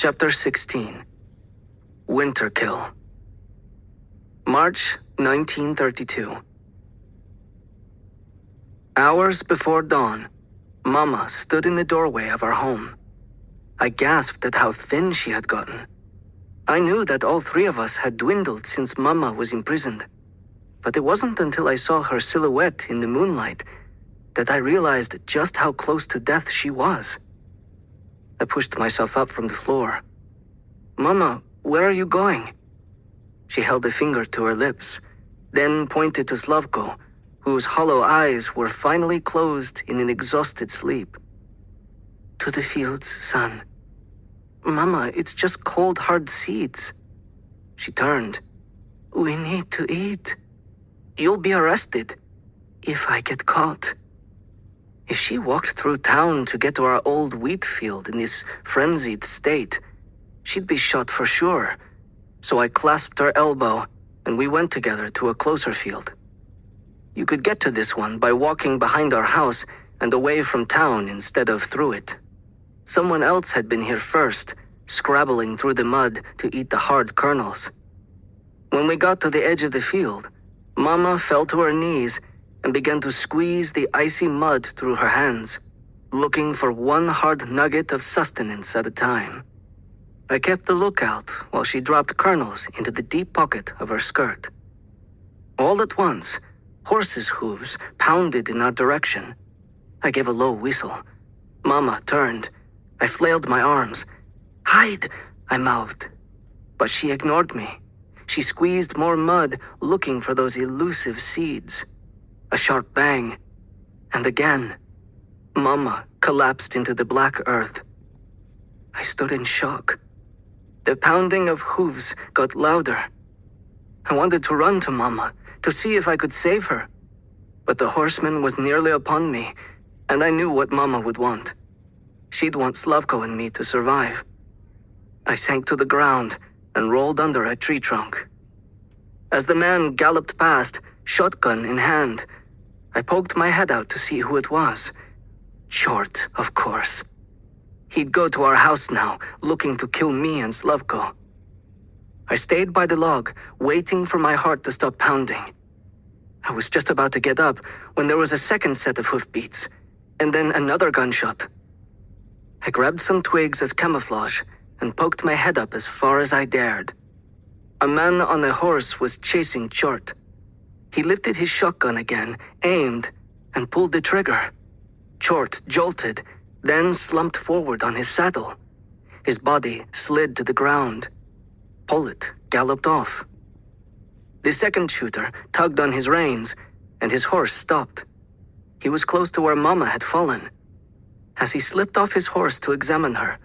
Chapter 16. Winterkill. March 1932. Hours before dawn, Mama stood in the doorway of our home. I gasped at how thin she had gotten. I knew that all three of us had dwindled since Mama was imprisoned. But it wasn't until I saw her silhouette in the moonlight that I realized just how close to death she was. I pushed myself up from the floor. "Mama, where are you going?" She held a finger to her lips, then pointed to Slavko, whose hollow eyes were finally closed in an exhausted sleep. "To the fields, son." "Mama, it's just cold, hard seeds." She turned. "We need to eat. You'll be arrested if I get caught." If she walked through town to get to our old wheat field in this frenzied state, she'd be shot for sure. So I clasped her elbow, and we went together to a closer field. You could get to this one by walking behind our house and away from town instead of through it. Someone else had been here first, scrabbling through the mud to eat the hard kernels. When we got to the edge of the field, Mama fell to her knees and began to squeeze the icy mud through her hands, looking for one hard nugget of sustenance at a time. I kept a lookout while she dropped kernels into the deep pocket of her skirt. All at once, horses' hooves pounded in our direction. I gave a low whistle. Mama turned. I flailed my arms. "Hide," I mouthed. But she ignored me. She squeezed more mud, looking for those elusive seeds. A sharp bang. And again. Mama collapsed into the black earth. I stood in shock. The pounding of hooves got louder. I wanted to run to Mama, to see if I could save her. But the horseman was nearly upon me, and I knew what Mama would want. She'd want Slavko and me to survive. I sank to the ground and rolled under a tree trunk. As the man galloped past, shotgun in hand, I poked my head out to see who it was. Short, of course. He'd go to our house now, looking to kill me and Slavko. I stayed by the log, waiting for my heart to stop pounding. I was just about to get up when there was a second set of hoofbeats, and then another gunshot. I grabbed some twigs as camouflage and poked my head up as far as I dared. A man on a horse was chasing Chort. He lifted his shotgun again, aimed, and pulled the trigger. Chort jolted, then slumped forward on his saddle. His body slid to the ground. Pollitt galloped off. The second shooter tugged on his reins, and his horse stopped. He was close to where Mama had fallen. As he slipped off his horse to examine her,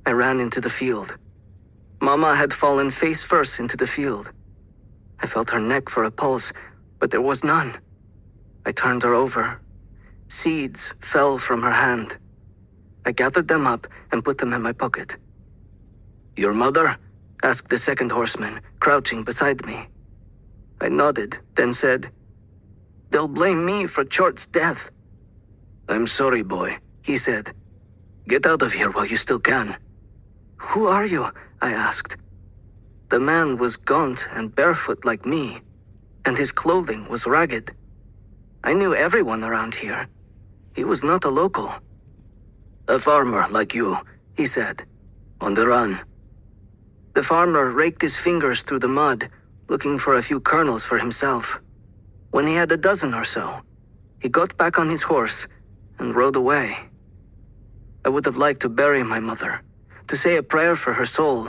I ran into the field. Mama had fallen face first into the field. I felt her neck for a pulse, but there was none. I turned her over. Seeds fell from her hand. I gathered them up and put them in my pocket. "Your mother?" asked the second horseman, crouching beside me. I nodded, then said, "They'll blame me for Chort's death." "I'm sorry, boy," he said. "Get out of here while you still can." "Who are you?" I asked. The man was gaunt and barefoot like me, and his clothing was ragged. I knew everyone around here. He was not a local. "A farmer like you," he said. "On the run." The farmer raked his fingers through the mud, looking for a few kernels for himself. When he had a dozen or so, he got back on his horse and rode away. I would have liked to bury my mother, to say a prayer for her soul,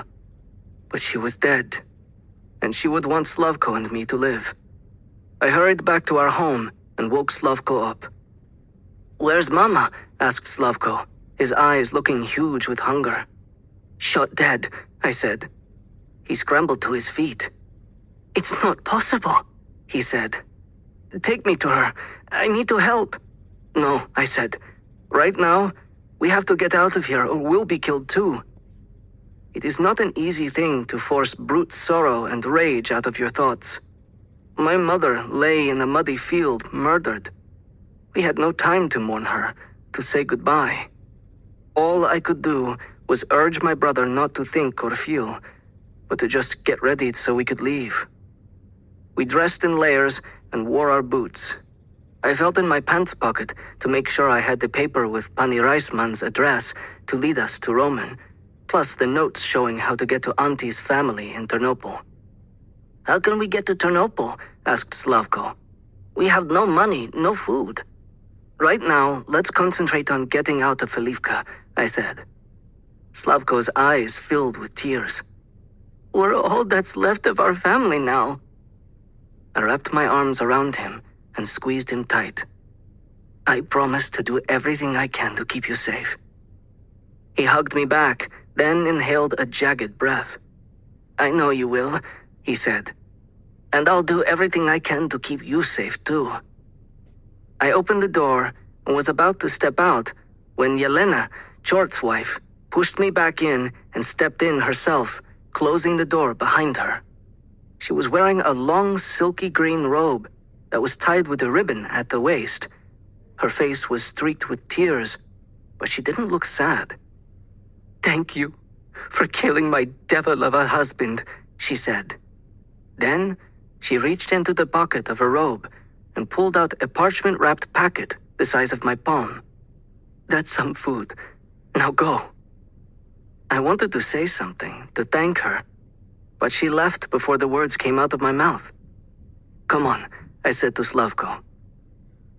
but she was dead, and she would want Slavko and me to live. I hurried back to our home and woke Slavko up. "Where's Mama?" asked Slavko, his eyes looking huge with hunger. "Shot dead," I said. He scrambled to his feet. "It's not possible," he said. "Take me to her. I need to help." "No," I said. "Right now, we have to get out of here or we'll be killed too." It is not an easy thing to force brute sorrow and rage out of your thoughts. My mother lay in a muddy field, murdered. We had no time to mourn her, to say goodbye. All I could do was urge my brother not to think or feel, but to just get ready so we could leave. We dressed in layers and wore our boots. I felt in my pants pocket to make sure I had the paper with Pani Reisman's address to lead us to Roman, plus the notes showing how to get to Auntie's family in Ternopil. "How can we get to Ternopil?" asked Slavko. "We have no money, no food." "Right now, let's concentrate on getting out of Filivka," I said. Slavko's eyes filled with tears. "We're all that's left of our family now." I wrapped my arms around him and squeezed him tight. "I promise to do everything I can to keep you safe." He hugged me back, then inhaled a jagged breath. "I know you will," he said. "And I'll do everything I can to keep you safe too." I opened the door and was about to step out when Yelena, Chort's wife, pushed me back in and stepped in herself, closing the door behind her. She was wearing a long silky green robe that was tied with a ribbon at the waist. Her face was streaked with tears, but she didn't look sad. "Thank you for killing my devil of a husband," she said. Then she reached into the pocket of her robe and pulled out a parchment-wrapped packet the size of my palm. "That's some food. Now go." I wanted to say something, to thank her, but she left before the words came out of my mouth. "Come on," I said to Slavko.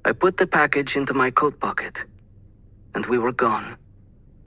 I put the package into my coat pocket, and we were gone.